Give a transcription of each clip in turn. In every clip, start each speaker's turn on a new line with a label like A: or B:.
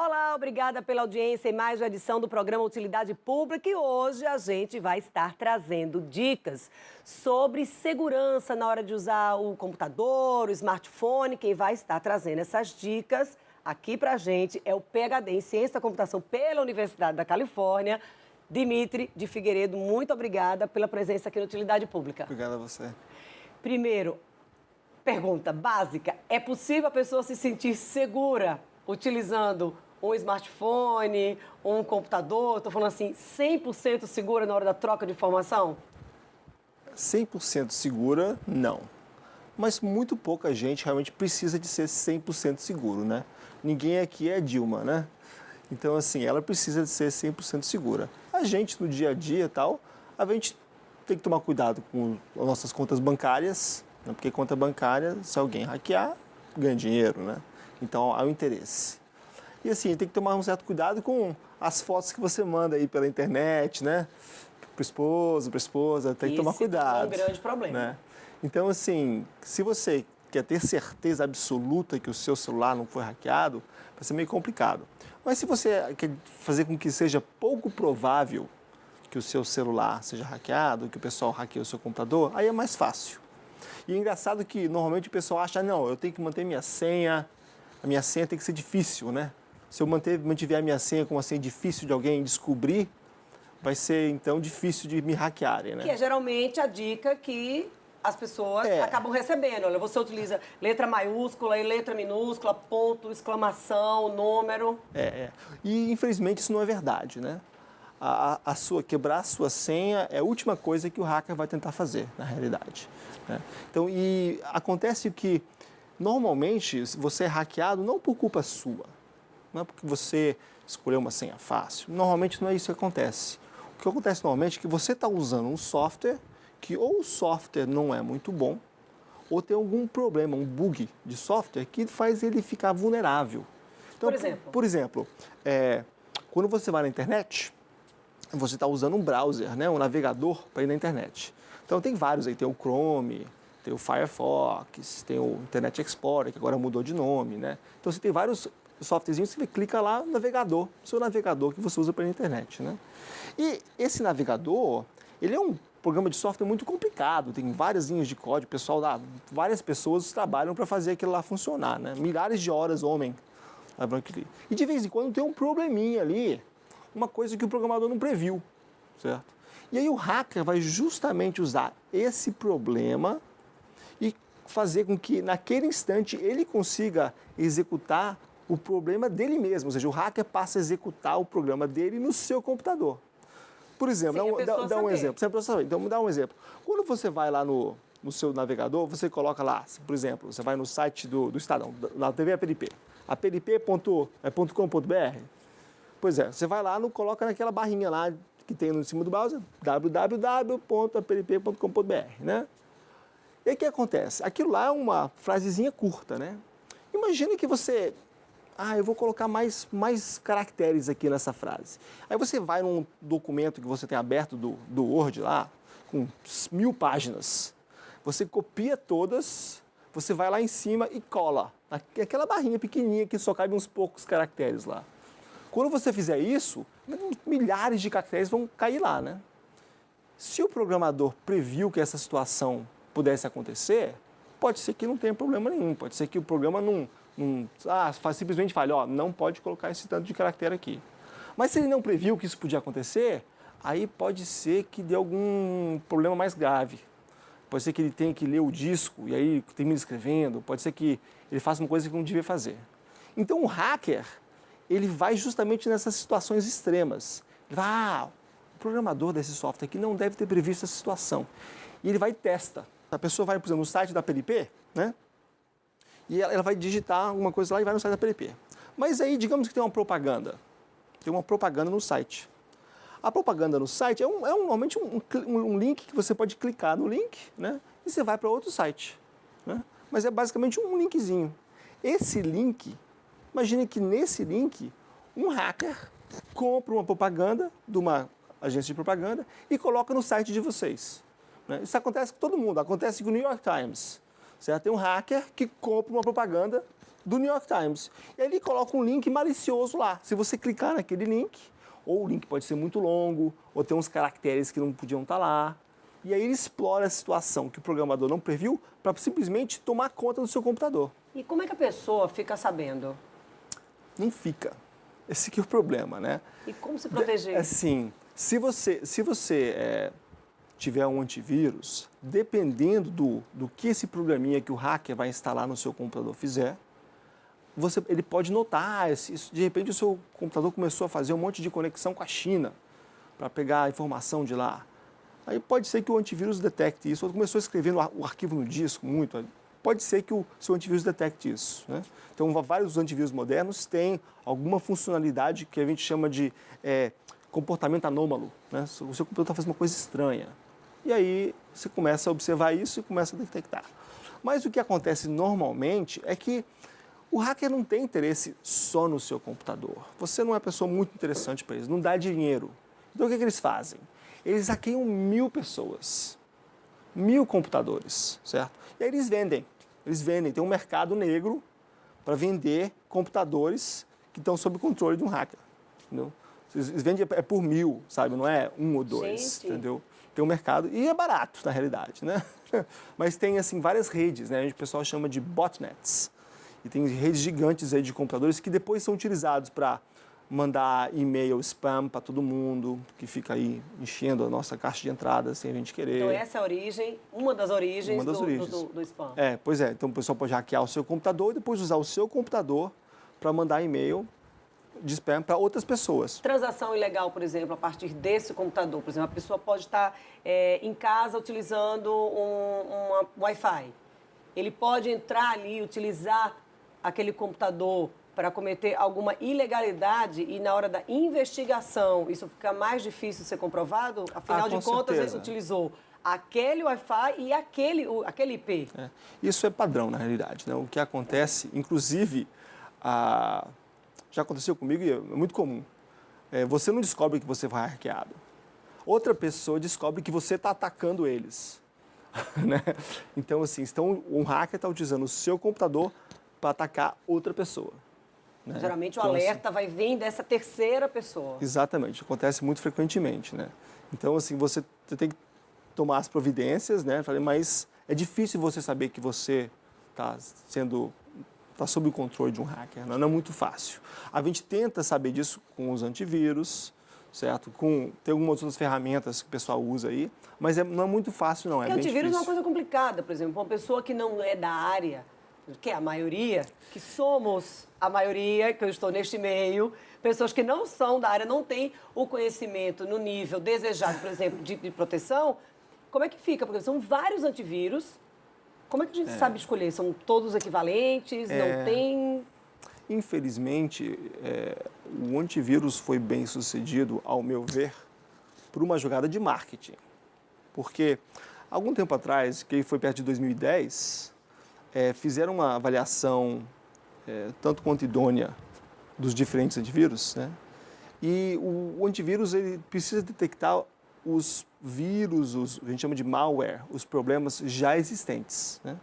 A: Olá, obrigada pela audiência em mais uma edição do programa Utilidade Pública e hoje a gente vai estar trazendo dicas sobre segurança na hora de usar o computador, o smartphone. Quem vai estar trazendo essas dicas aqui pra gente é o PhD em Ciência da Computação pela Universidade da Califórnia, Dimitri de Figueiredo. Muito obrigada pela presença aqui no Utilidade Pública.
B: Obrigado a você.
A: Primeiro, pergunta básica: é possível a pessoa se sentir segura utilizando um smartphone, um computador? Estou falando assim, 100% segura na hora da troca de informação?
B: 100% segura, não. Mas muito pouca gente realmente precisa de ser 100% seguro, né? Ninguém aqui é Dilma, né? Então, assim, ela precisa de ser 100% segura. A gente, no dia a dia e tal, a gente tem que tomar cuidado com as nossas contas bancárias, né? Porque conta bancária, se alguém hackear, ganha dinheiro, né? Então, há um interesse. E assim, tem que tomar um certo cuidado com as fotos que você manda aí pela internet, né? Pro esposo, pra esposa, tem que tomar cuidado.
A: É um grande problema.
B: Né? Então, assim, se você quer ter certeza absoluta que o seu celular não foi hackeado, vai ser meio complicado. Mas se você quer fazer com que seja pouco provável que o seu celular seja hackeado, que o pessoal hackeie o seu computador, aí é mais fácil. E é engraçado que normalmente o pessoal acha, não, eu tenho que manter minha senha, a minha senha tem que ser difícil, né? Se eu mantiver a minha senha com uma senha difícil de alguém descobrir, vai ser, então, difícil de me hackearem, né?
A: Que é geralmente a dica que as pessoas acabam recebendo. Olha, você utiliza letra maiúscula e letra minúscula, ponto, exclamação, número.
B: E, infelizmente, isso não é verdade, né? Quebrar a sua senha é a última coisa que o hacker vai tentar fazer, na realidade, né? Então, e acontece que, normalmente, você é hackeado não por culpa sua, não é porque você escolheu uma senha fácil. Normalmente não é isso que acontece. O que acontece normalmente é que você está usando um software que ou o software não é muito bom, ou tem algum problema, um bug de software que faz ele ficar vulnerável. Então, por exemplo, quando você vai na internet, você está usando um browser, né, um navegador para ir na internet. Então tem vários aí, tem o Chrome, tem o Firefox, tem o Internet Explorer, que agora mudou de nome, né? Então você tem vários softwarezinhos, você clica lá no navegador, seu navegador que você usa para a internet, né? E esse navegador, ele é um programa de software muito complicado, tem várias linhas de código, pessoal lá, várias pessoas trabalham para fazer aquilo lá funcionar, né? Milhares de horas, homem. E de vez em quando tem um probleminha ali, uma coisa que o programador não previu, certo? E aí o hacker vai justamente usar esse problema e fazer com que naquele instante ele consiga executar o problema dele mesmo, ou seja, o hacker passa a executar o programa dele no seu computador. Por exemplo, dá um exemplo. Então, dá um exemplo. Quando você vai lá no seu navegador, você coloca lá, por exemplo, você vai no site do Estadão, na TV APLP, aplp.com.br. Pois é, você vai lá, coloca naquela barrinha lá que tem em cima do browser, www.applp.com.br, né? E aí o que acontece? Aquilo lá é uma frasezinha curta, né? Imagina que você... eu vou colocar mais caracteres aqui nessa frase. Aí você vai num documento que você tem aberto do Word lá, com 1000 páginas. Você copia todas, você vai lá em cima e cola. Aquela barrinha pequenininha que só cabe uns poucos caracteres lá. Quando você fizer isso, milhares de caracteres vão cair lá, né? Se o programador previu que essa situação pudesse acontecer, pode ser que não tenha problema nenhum. Pode ser que o programa simplesmente fale, não pode colocar esse tanto de caractere aqui. Mas se ele não previu que isso podia acontecer, aí pode ser que dê algum problema mais grave. Pode ser que ele tenha que ler o disco e aí termine escrevendo. Pode ser que ele faça uma coisa que não devia fazer. Então o hacker, ele vai justamente nessas situações extremas. Ele vai, o programador desse software aqui não deve ter previsto essa situação. E ele vai e testa. A pessoa vai, por exemplo, no site da PLP, né? E ela vai digitar alguma coisa lá e vai no site da PLP. Mas aí, digamos que tem uma propaganda. Tem uma propaganda no site. A propaganda no site é normalmente um link que você pode clicar no link, né? E você vai para outro site, né? Mas é basicamente um linkzinho. Esse link, imagine que nesse link, um hacker compra uma propaganda de uma agência de propaganda e coloca no site de vocês, né? Isso acontece com todo mundo. Acontece com o New York Times. Certo? Tem um hacker que compra uma propaganda do New York Times. E aí ele coloca um link malicioso lá. Se você clicar naquele link, ou o link pode ser muito longo, ou tem uns caracteres que não podiam estar lá. E aí ele explora a situação que o programador não previu para simplesmente tomar conta do seu computador.
A: E como é que a pessoa fica sabendo?
B: Não fica. Esse que é o problema, né?
A: E como se proteger?
B: Assim, se você tiver um antivírus, dependendo do que esse programinha que o hacker vai instalar no seu computador fizer, ele pode notar, de repente o seu computador começou a fazer um monte de conexão com a China para pegar a informação de lá. Aí pode ser que o antivírus detecte isso, ou começou a escrever o arquivo no disco muito, pode ser que o seu antivírus detecte isso, né? Então, vários antivírus modernos têm alguma funcionalidade que a gente chama de comportamento anômalo, né? O seu computador está fazendo uma coisa estranha. E aí você começa a observar isso e começa a detectar. Mas o que acontece normalmente é que o hacker não tem interesse só no seu computador. Você não é uma pessoa muito interessante para eles, não dá dinheiro. Então o que eles fazem? Eles hackeiam 1000 pessoas, 1000 computadores, certo? E aí eles vendem, tem um mercado negro para vender computadores que estão sob controle de um hacker, entendeu? Eles vendem por 1000, sabe? Não é um ou dois,
A: Gente.
B: entendeu? Tem um mercado, e é barato, na realidade, né? Mas tem, assim, várias redes, né? O pessoal chama de botnets. E tem redes gigantes aí de computadores que depois são utilizados para mandar e-mail spam para todo mundo, que fica aí enchendo a nossa caixa de entrada sem a gente querer.
A: Então essa é a origem, uma das origens, do spam.
B: Pois é. Então o pessoal pode hackear o seu computador e depois usar o seu computador para mandar e-mail de spam para outras pessoas.
A: Transação ilegal, por exemplo, a partir desse computador. Por exemplo, a pessoa pode estar em casa utilizando um Wi-Fi. Ele pode entrar ali e utilizar aquele computador para cometer alguma ilegalidade e na hora da investigação isso fica mais difícil ser comprovado? Afinal de contas, ele utilizou aquele Wi-Fi e aquele IP.
B: Isso é padrão, na realidade, né? O que acontece, inclusive, já aconteceu comigo e é muito comum. Você não descobre que você foi hackeado. Outra pessoa descobre que você está atacando eles. Né? Então, assim, um hacker está utilizando o seu computador para atacar outra pessoa. Né?
A: Geralmente o
B: então,
A: alerta
B: assim,
A: vai vir dessa terceira pessoa.
B: Exatamente, acontece muito frequentemente, né? Então, assim, você tem que tomar as providências, né? Mas é difícil você saber que você está sob o controle de um hacker, né? Não é muito fácil. A gente tenta saber disso com os antivírus, certo? Tem algumas outras ferramentas que o pessoal usa aí, mas não é muito fácil, não.
A: Porque antivírus é uma coisa complicada, por exemplo, uma pessoa que não é da área, que é a maioria, que somos a maioria, que eu estou neste meio, pessoas que não são da área, não têm o conhecimento no nível desejado, por exemplo, de proteção, como é que fica? Porque são vários antivírus, como é que a gente sabe escolher? São todos equivalentes? Não tem?
B: Infelizmente, o antivírus foi bem sucedido, ao meu ver, por uma jogada de marketing. Porque, algum tempo atrás, que foi perto de 2010, fizeram uma avaliação tanto quanto idônea dos diferentes antivírus, né? E o antivírus ele precisa detectar os vírus, a gente chama de malware, os problemas já existentes, né?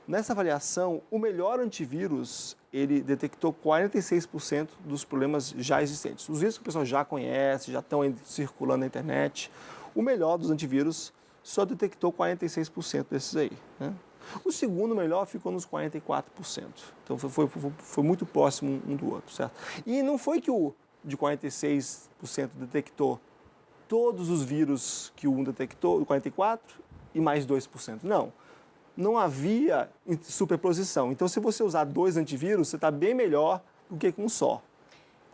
B: Nessa avaliação, o melhor antivírus, ele detectou 46% dos problemas já existentes. Os vírus que o pessoal já conhece, já estão circulando na internet, o melhor dos antivírus só detectou 46% desses aí, né? O segundo melhor ficou nos 44%. Então foi muito próximo um do outro, certo? E não foi que o de 46% detectou todos os vírus que um detectou, o 44%, e mais 2%. Não havia superposição. Então, se você usar 2 antivírus, você está bem melhor do que com um só.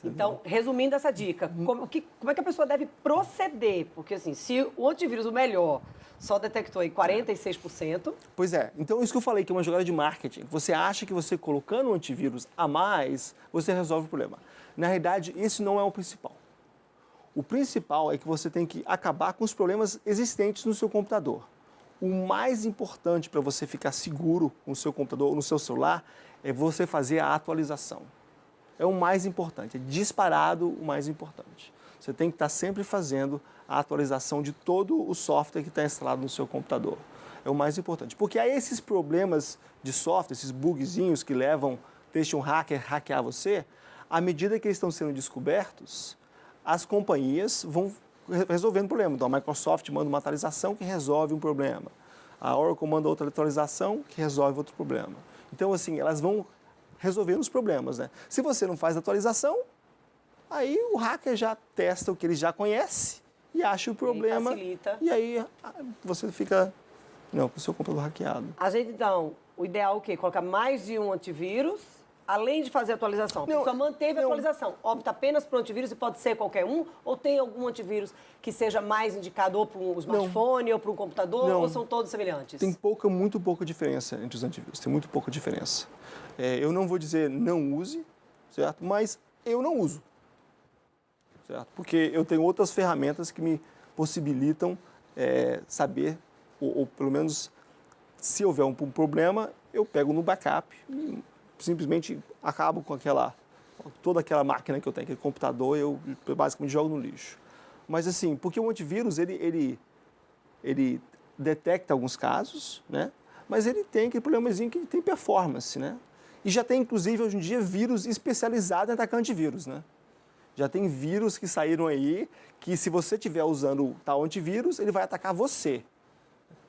A: Então, resumindo essa dica, como é que a pessoa deve proceder? Porque, assim, se o antivírus, o melhor, só detectou aí 46%...
B: Pois é. Então, isso que eu falei, que é uma jogada de marketing. Você acha que você colocando um antivírus a mais, você resolve o problema. Na realidade, esse não é o principal. O principal é que você tem que acabar com os problemas existentes no seu computador. O mais importante para você ficar seguro no seu computador ou no seu celular é você fazer a atualização. É o mais importante, é disparado o mais importante. Você tem que estar sempre fazendo a atualização de todo o software que está instalado no seu computador. É o mais importante. Porque há esses problemas de software, esses bugzinhos que deixam um hacker hackear você, à medida que eles estão sendo descobertos, as companhias vão resolvendo o problema. Então, a Microsoft manda uma atualização que resolve um problema. A Oracle manda outra atualização que resolve outro problema. Então, assim, elas vão resolvendo os problemas, né? Se você não faz atualização, aí o hacker já testa o que ele já conhece e acha o problema. E aí você fica com o seu computador hackeado.
A: A gente, então, o ideal é o quê? Colocar mais de um antivírus, além de fazer atualização. A pessoa manteve a atualização. Opta apenas para o antivírus e pode ser qualquer um? Ou tem algum antivírus que seja mais indicado ou para um smartphone ou para um computador? Ou são todos semelhantes?
B: Tem muito pouca diferença entre os antivírus. Tem muito pouca diferença. Eu não vou dizer não use, certo? Mas eu não uso, certo? Porque eu tenho outras ferramentas que me possibilitam saber, ou pelo menos, se houver um problema, eu pego no backup e simplesmente acabo com toda aquela máquina que eu tenho, aquele computador, eu basicamente jogo no lixo. Mas assim, porque o antivírus, ele detecta alguns casos, né? Mas ele tem aquele problemazinho que ele tem performance, né? E já tem, inclusive, hoje em dia, vírus especializados em atacar antivírus, né? Já tem vírus que saíram aí, que se você estiver usando tal antivírus, ele vai atacar você,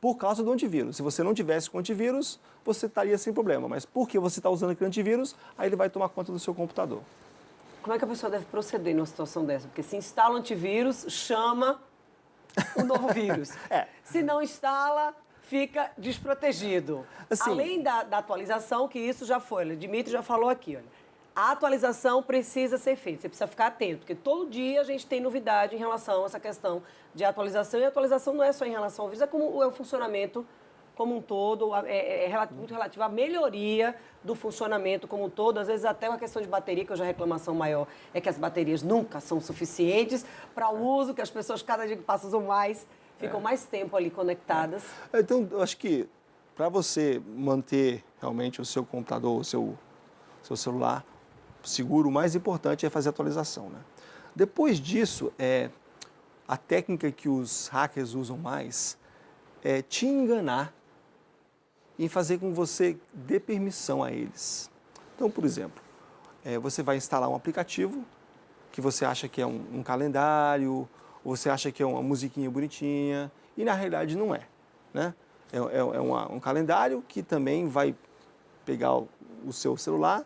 B: por causa do antivírus. Se você não tivesse com antivírus, você estaria sem problema. Mas porque você está usando aquele antivírus, aí ele vai tomar conta do seu computador.
A: Como é que a pessoa deve proceder numa situação dessa? Porque se instala o antivírus, chama o novo vírus. Se não instala, fica desprotegido.
B: Assim,
A: além da atualização, que isso já foi, o Dmitry já falou aqui, olha. A atualização precisa ser feita, você precisa ficar atento, porque todo dia a gente tem novidade em relação a essa questão de atualização, e a atualização não é só em relação ao vírus, é o funcionamento como um todo, muito relativo à melhoria do funcionamento como um todo, às vezes até uma questão de bateria, que hoje a reclamação maior é que as baterias nunca são suficientes para o uso, que as pessoas cada dia que passa usam mais, ficam mais tempo ali conectadas.
B: Então, eu acho que para você manter realmente o seu computador, o seu celular seguro, o mais importante é fazer a atualização, né? Depois disso, a técnica que os hackers usam mais é te enganar e fazer com que você dê permissão a eles. Então, por exemplo, você vai instalar um aplicativo que você acha que é um calendário, ou você acha que é uma musiquinha bonitinha, e na realidade não é, né? Um calendário que também vai pegar o seu celular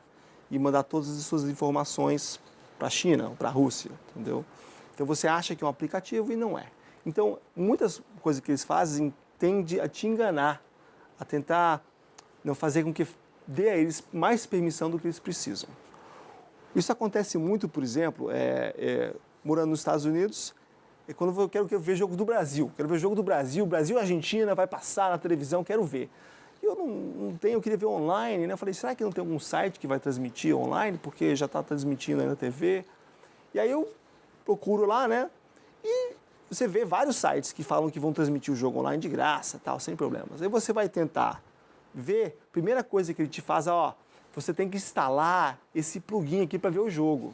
B: e mandar todas as suas informações para a China ou para a Rússia, entendeu? Então você acha que é um aplicativo e não é. Então, muitas coisas que eles fazem tendem a te enganar, a tentar não fazer com que dê a eles mais permissão do que eles precisam. Isso acontece muito, por exemplo, morando nos Estados Unidos, quando eu quero ver jogo do Brasil. Quero ver jogo do Brasil, Brasil-Argentina, vai passar na televisão, quero ver. Eu não tenho, eu queria ver online, né? Eu falei, será que não tem algum site que vai transmitir online? Porque já está transmitindo aí na TV. E aí eu procuro lá, né? E você vê vários sites que falam que vão transmitir o jogo online de graça, tal, sem problemas. Aí você vai tentar ver, primeira coisa que ele te faz é, você tem que instalar esse plugin aqui para ver o jogo.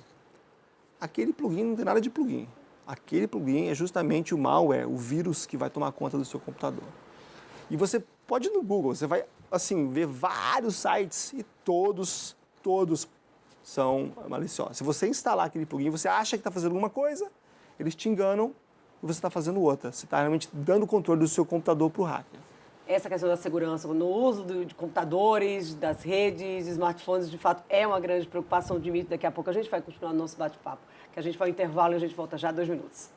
B: Aquele plugin não tem nada de plugin. Aquele plugin é justamente o malware, o vírus que vai tomar conta do seu computador. E você pode ir no Google, você vai, assim, ver vários sites e todos são maliciosos. Se você instalar aquele plugin, você acha que está fazendo alguma coisa, eles te enganam e você está fazendo outra. Você está realmente dando o controle do seu computador para o hacker.
A: Essa questão da segurança no uso de computadores, das redes, smartphones, de fato, é uma grande preocupação de mim. Daqui a pouco a gente vai continuar nosso bate-papo, que a gente vai ao intervalo e a gente volta já 2 minutos.